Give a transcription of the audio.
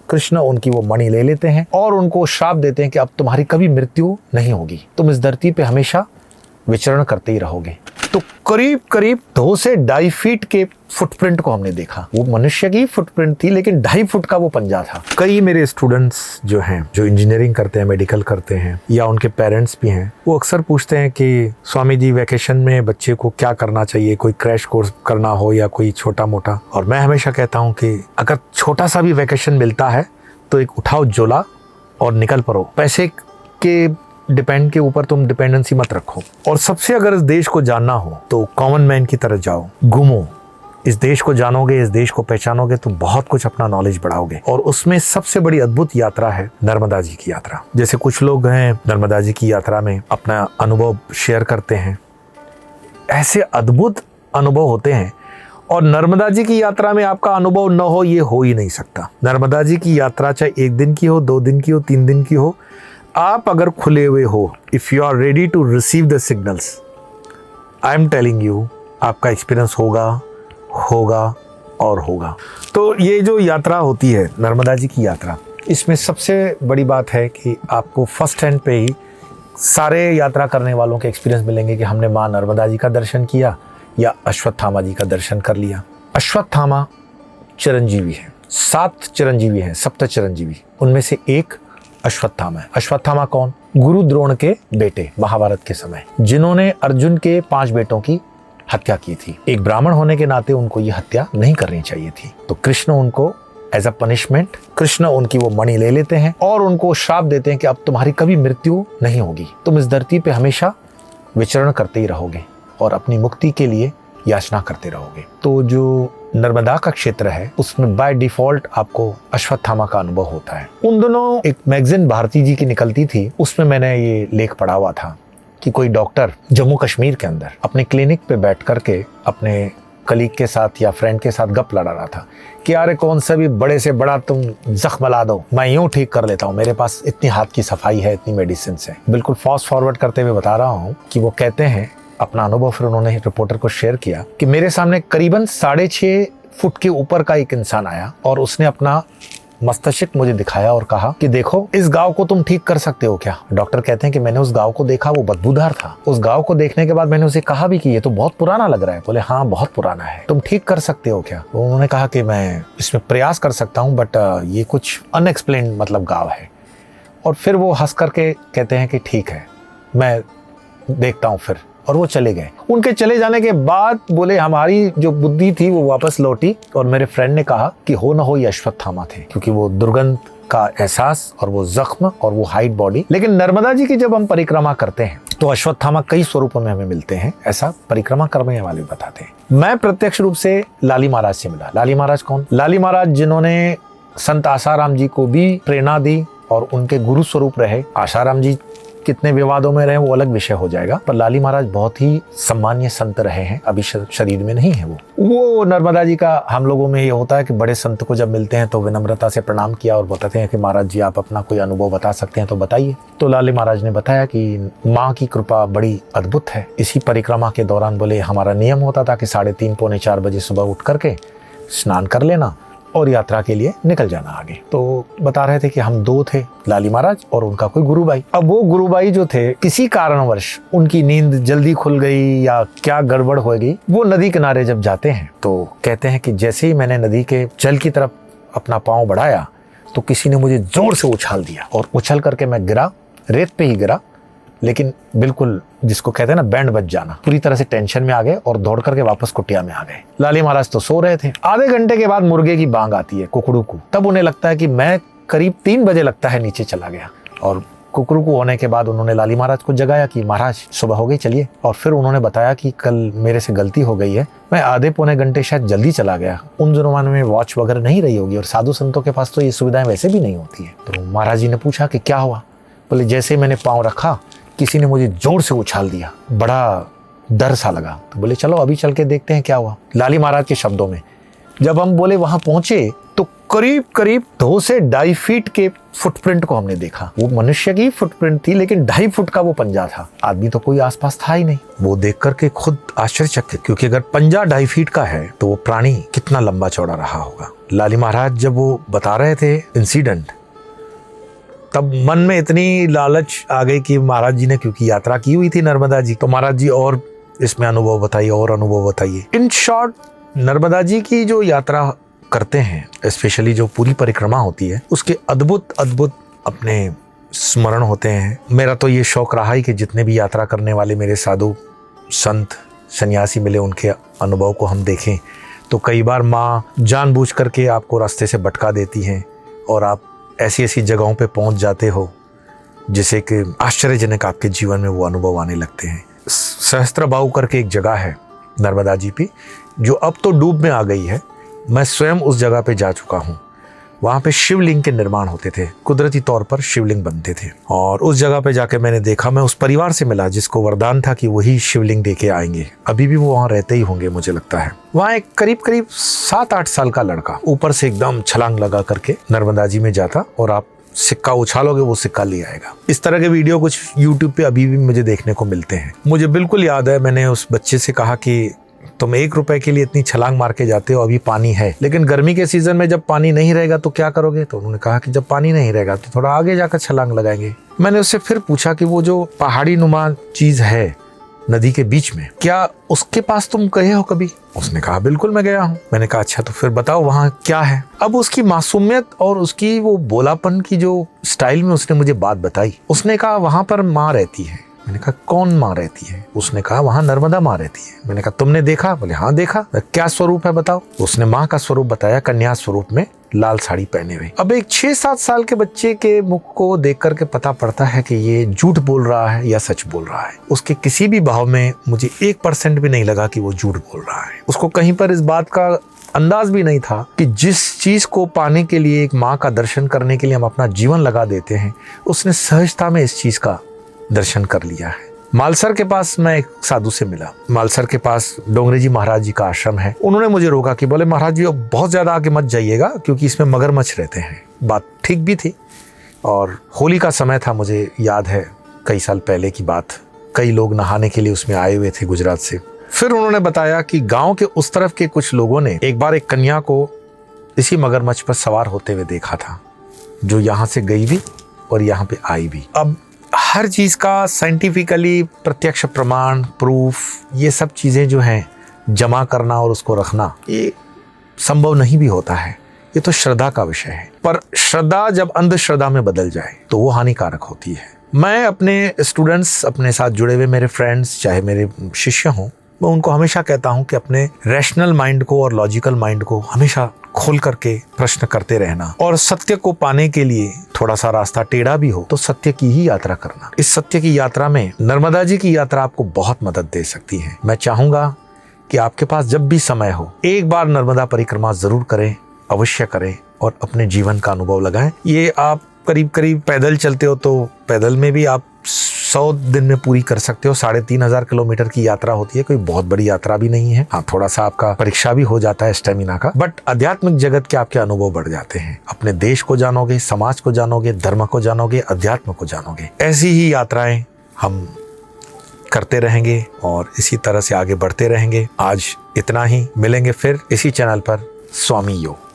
कृष्ण उनकी वो मणि ले लेते हैं और उनको श्राप देते हैं कि अब तुम्हारी कभी मृत्यु नहीं होगी, तुम इस धरती पे हमेशा विचरण करते ही रहोगे। तो करीब करीब 2 से 2.5 फीट के फुटप्रिंट को हमने देखा। वो मनुष्य की फुटप्रिंट थी, लेकिन 2.5 फुट का वो पंजा था। कई मेरे स्टूडेंट्स जो हैं, जो इंजीनियरिंग करते हैं, मेडिकल करते हैं, या उनके पेरेंट्स भी हैं, वो अक्सर पूछते हैं कि स्वामी जी वैकेशन में बच्चे को क्या करना चाहिए, कोई क्रैश कोर्स करना हो या कोई छोटा मोटा। और मैं हमेशा कहता हूँ कि अगर छोटा सा भी वैकेशन मिलता है तो एक उठाओ झोला और निकल पड़ो। पैसे के डिपेंड के ऊपर तुम डिपेंडेंसी मत रखो। और सबसे अगर इस देश को जानना हो तो कॉमन मैन की तरह जाओ, घूमो, इस देश को जानोगे, इस देश को पहचानोगे तो बहुत कुछ अपना नॉलेज बढ़ाओगे। और उसमें सबसे बड़ी अद्भुत यात्रा है नर्मदा जी की यात्रा। जैसे कुछ लोग हैं नर्मदा जी की यात्रा में अपना अनुभव शेयर करते हैं, ऐसे अद्भुत अनुभव होते हैं। और नर्मदा जी की यात्रा में आपका अनुभव न हो, ये हो ही नहीं सकता। नर्मदा जी की यात्रा चाहे 1 दिन की हो, 2 दिन की हो, 3 दिन की हो, आप अगर खुले हुए हो, if you are ready to receive the signals, I am telling you, आपका एक्सपीरियंस होगा और होगा। तो ये जो यात्रा होती है नर्मदा जी की यात्रा, इसमें सबसे बड़ी बात है कि आपको फर्स्ट हैंड पे ही सारे यात्रा करने वालों के एक्सपीरियंस मिलेंगे कि हमने माँ नर्मदा जी का दर्शन किया या अश्वत्थामा जी का दर्शन कर लिया। अश्वत्थामा चिरंजीवी है, 7 चिरंजीवी हैं, सप्त चिरंजीवी, उनमें से एक अश्वत्थामा है। अश्वत्थामा कौन? गुरु द्रोण के बेटे महाभारत के समय, जिन्होंने अर्जुन के 5 बेटों की हत्या की थी। एक ब्राह्मण होने के नाते उनको ये हत्या नहीं करनी चाहिए थी। तो कृष्ण उनको एज अ पनिशमेंट, कृष्ण उनकी वो मणि ले लेते हैं और उनको श्राप देते हैं कि अब तुम्हारी कभी मृत्यु नहीं होगी, तुम इस धरती पे हमेशा विचरण करते ही रहोगे और अपनी मुक्ति के लिए याचना करते रहोगे। तो जो नर्मदा का क्षेत्र है उसमें बाय डिफॉल्ट आपको अश्वत्थामा का अनुभव होता है। उन दोनों एक मैगजीन भारती जी की निकलती थी, उसमें मैंने ये लेख पढ़ा हुआ था कि कोई डॉक्टर जम्मू कश्मीर के अंदर अपने क्लिनिक पे बैठ करके अपने कलीग के साथ या फ्रेंड के साथ गप लड़ा रहा था कि यार कौन सा भी बड़े से बड़ा तुम जख्म ला दो, मैं यूं ठीक कर लेता हूँ, मेरे पास इतनी हाथ की सफाई है, इतनी मेडिसिन है। बिल्कुल फास्ट फॉरवर्ड करते हुए बता रहा हूँ कि वो कहते हैं अपना अनुभव, फिर उन्होंने रिपोर्टर को शेयर किया कि मेरे सामने करीबन 6.5 फुट के ऊपर का एक इंसान आया और उसने अपना मस्तिष्क मुझे दिखाया और कहा कि देखो इस गांव को तुम ठीक कर सकते हो क्या। डॉक्टर कहते हैं कि मैंने उस गांव को देखा, वो बदबूदार था। उस गांव को देखने के बाद मैंने उसे कहा भी कि ये तो बहुत पुराना लग रहा है। बोले हाँ बहुत पुराना है, तुम ठीक कर सकते हो क्या। तो उन्होंने कहा कि मैं इसमें प्रयास कर सकता हूँ, बट ये कुछ अनएक्सप्लेन्ड मतलब गाँव है। और फिर वो हंस करके कहते हैं कि ठीक है मैं देखता हूँ फिर, और वो चले गए। उनके चले जाने के बाद बोले हमारी जो बुद्धि थी वो वापस लौटी और मेरे फ्रेंड ने कहा कि हो ना हो ये अश्वत्थामा थे, क्योंकि वो दुर्गंध का एहसास और वो जख्म और वो हाइट बॉडी। लेकिन नर्मदा जी की जब हम परिक्रमा करते हैं तो अश्वत्थामा कई स्वरूपों में हमें मिलते हैं, ऐसा परिक्रमा करने वाले बताते हैं। मैं प्रत्यक्ष रूप से लाली महाराज से मिला। लाली महाराज कौन? लाली महाराज जिन्होंने संत आसाराम जी को भी प्रेरणा दी और उनके गुरु स्वरूप रहे। आसाराम जी कितने विवादों में रहे वो अलग विषय हो जाएगा, पर लाली महाराज बहुत ही सम्मानीय संत रहे हैं। अभी शरीर में नहीं है वो नर्मदा जी का हम लोगों में ये होता है कि बड़े संत को जब मिलते हैं तो विनम्रता से प्रणाम किया और बताते हैं कि महाराज जी आप अपना कोई अनुभव बता सकते हैं तो बताइए। तो लाली महाराज ने बताया कि माँ की कृपा बड़ी अद्भुत है। इसी परिक्रमा के दौरान बोले हमारा नियम होता था कि 3:30 पौने 4 बजे सुबह उठ करके स्नान कर लेना और यात्रा के लिए निकल जाना आगे। तो बता रहे थे कि हम 2 थे, लाली महाराज और उनका कोई गुरुबाई। अब वो गुरुबाई जो थे किसी कारणवश उनकी नींद जल्दी खुल गई या क्या गड़बड़ हो गई, वो नदी किनारे जब जाते हैं तो कहते हैं कि जैसे ही मैंने नदी के जल की तरफ अपना पाँव बढ़ाया तो किसी ने मुझे जोर से उछाल दिया और उछल करके मैं गिरा, रेत पे ही गिरा, लेकिन बिल्कुल जिसको कहते हैं ना बैंड बज जाना, पूरी तरह से टेंशन में आ गए और दौड़ करके वापस कुटिया में आ गए। लाली महाराज तो सो रहे थे। आधे घंटे के बाद मुर्गे की बांग आती है कुकड़ू को। तब उन्हें लगता है कि मैं करीब 3 बजे लगता है नीचे चला गया, और कुकड़ू को होने के बाद उन्होंने लाली महाराज को जगाया कि महाराज सुबह हो गई चलिए। और फिर उन्होंने बताया कि कल मेरे से गलती हो गई है, मैं आधे पौने घंटे शायद जल्दी चला गया। उन जमाने में वॉच वगैरह नहीं रही होगी और साधु संतों के पास तो ये सुविधाएं वैसे भी नहीं होती है। तो महाराज जी ने पूछा कि क्या हुआ। बोले जैसे ही मैंने पाँव रखा किसी ने मुझे जोर से उछाल दिया, बड़ा डर सा लगा। तो बोले चलो अभी चल के देखते हैं क्या हुआ। लाली महाराज के शब्दों में जब हम बोले वहां पहुंचे तो करीब करीब 2 से 2.5 फीट के फुटप्रिंट को हमने देखा। वो मनुष्य की फुटप्रिंट थी, लेकिन 2.5 फुट का वो पंजा था। आदमी तो कोई आसपास था ही नहीं। वो देख करके खुद आश्चर्यचकित, क्योंकि अगर पंजा 2.5 फीट का है तो वो प्राणी कितना लंबा चौड़ा रहा होगा। लाली महाराज जब वो बता रहे थे इंसिडेंट, तब मन में इतनी लालच आ गई कि महाराज जी ने क्योंकि यात्रा की हुई थी नर्मदा जी, तो महाराज जी और इसमें अनुभव बताइए और अनुभव बताइए। इन शॉर्ट, नर्मदा जी की जो यात्रा करते हैं, स्पेशली जो पूरी परिक्रमा होती है, उसके अद्भुत अद्भुत अपने स्मरण होते हैं। मेरा तो ये शौक रहा ही कि जितने भी यात्रा करने वाले मेरे साधु संत सन्यासी मिले, उनके अनुभव को हम देखें। तो कई बार माँ जानबूझ करके आपको रास्ते से भटका देती हैं और आप ऐसी ऐसी जगहों पे पहुंच जाते हो जिसे कि आश्चर्यजनक आपके जीवन में वो अनुभव आने लगते हैं। सहस्त्रबाहु करके एक जगह है नर्मदा जी पे, जो अब तो डूब में आ गई है। मैं स्वयं उस जगह पे जा चुका हूँ। वहाँ पे शिवलिंग के निर्माण होते थे, कुदरती तौर पर शिवलिंग बनते थे, और उस जगह पे जाके मैंने देखा, मैं उस परिवार से मिला जिसको वरदान था कि वही शिवलिंग देके आएंगे। अभी भी वो वहाँ रहते ही होंगे मुझे लगता है। वहाँ एक करीब करीब 7-8 साल का लड़का ऊपर से एकदम छलांग लगा करके नर्मदा जी में जाता, और आप सिक्का उछालोगे वो सिक्का ले आएगा। इस तरह के वीडियो कुछ यूट्यूब पे अभी भी मुझे देखने को मिलते हैं। मुझे बिल्कुल याद है, मैंने उस बच्चे से कहा कि तुम 1 रुपए के लिए इतनी छलांग मार के जाते हो, अभी पानी है, लेकिन गर्मी के सीजन में जब पानी नहीं रहेगा तो क्या करोगे? तो उन्होंने कहा कि जब पानी नहीं रहेगा तो थोड़ा आगे जाकर छलांग लगाएंगे। मैंने उससे फिर पूछा कि वो जो पहाड़ी नुमा चीज है नदी के बीच में, क्या उसके पास तुम गए हो कभी? उसने कहा बिल्कुल मैं गया हूँ। मैंने कहा अच्छा, तो फिर बताओ वहाँ क्या है? अब उसकी मासूमियत और उसकी वो बोलापन की जो स्टाइल में उसने मुझे बात बताई। उसने कहा वहाँ पर माँ रहती है। मैंने कहा कौन माँ रहती है? उसने कहा वहाँ नर्मदा माँ रहती है। मैंने कहा तुमने देखा? बोले हाँ देखा। क्या स्वरूप है बताओ? उसने माँ का स्वरूप बताया, कन्या स्वरूप में, लाल साड़ी पहने हुए। अब एक 6-7 साल के बच्चे के मुख को देख करके पता पड़ता है कि ये झूठ बोल रहा है या सच बोल रहा है। उसके किसी भी भाव में मुझे 1% भी नहीं लगा कि वो झूठ बोल रहा है। उसको कहीं पर इस बात का अंदाज भी नहीं था कि जिस चीज को पाने के लिए, एक माँ का दर्शन करने के लिए हम अपना जीवन लगा देते हैं, उसने सहजता में इस चीज का दर्शन कर लिया है। मालसर के पास मैं एक साधु से मिला। मालसर के पास डोंगरे जी महाराज जी का आश्रम है। उन्होंने मुझे रोका कि बोले महाराज जी अब बहुत ज्यादा आगे मत जाइएगा क्योंकि इसमें मगरमच्छ रहते हैं। बात ठीक भी थी, और होली का समय था, मुझे याद है कई साल पहले की बात। कई लोग नहाने के लिए उसमें आए हुए थे गुजरात से। फिर उन्होंने बताया कि गाँव के उस तरफ के कुछ लोगों ने एक बार एक कन्या को इसी मगरमच्छ पर सवार होते हुए देखा था, जो यहाँ से गई भी और यहाँ पे आई भी। अब हर चीज का साइंटिफिकली प्रत्यक्ष प्रमाण, प्रूफ, ये सब चीजें जो हैं जमा करना और उसको रखना, ये संभव नहीं भी होता है। ये तो श्रद्धा का विषय है, पर श्रद्धा जब अंधश्रद्धा में बदल जाए तो वो हानिकारक होती है। मैं अपने स्टूडेंट्स, अपने साथ जुड़े हुए मेरे फ्रेंड्स, चाहे मेरे शिष्य हों, मैं उनको हमेशा कहता हूं कि अपने रैशनल माइंड को और लॉजिकल माइंड को हमेशा खोल करके प्रश्न करते रहना, और सत्य को पाने के लिए थोड़ा सा रास्ता टेढ़ा भी हो तो सत्य की ही यात्रा करना। इस सत्य की यात्रा में नर्मदा जी की यात्रा आपको बहुत मदद दे सकती है। मैं चाहूंगा कि आपके पास जब भी समय हो, एक बार नर्मदा परिक्रमा जरूर करें, अवश्य करें, और अपने जीवन का अनुभव लगाएं। ये आप करीब करीब पैदल चलते हो तो पैदल में भी आप 100 दिन में पूरी कर सकते हो। 3500 किलोमीटर की यात्रा होती है, कोई बहुत बड़ी यात्रा भी नहीं है। हाँ, थोड़ा सा आपका परीक्षा भी हो जाता है स्टेमिना का, बट आध्यात्मिक जगत के आपके अनुभव बढ़ जाते हैं। अपने देश को जानोगे, समाज को जानोगे, धर्म को जानोगे, अध्यात्म को जानोगे। ऐसी ही यात्राएं हम करते रहेंगे और इसी तरह से आगे बढ़ते रहेंगे। आज इतना ही, मिलेंगे फिर इसी चैनल पर। स्वामी योग।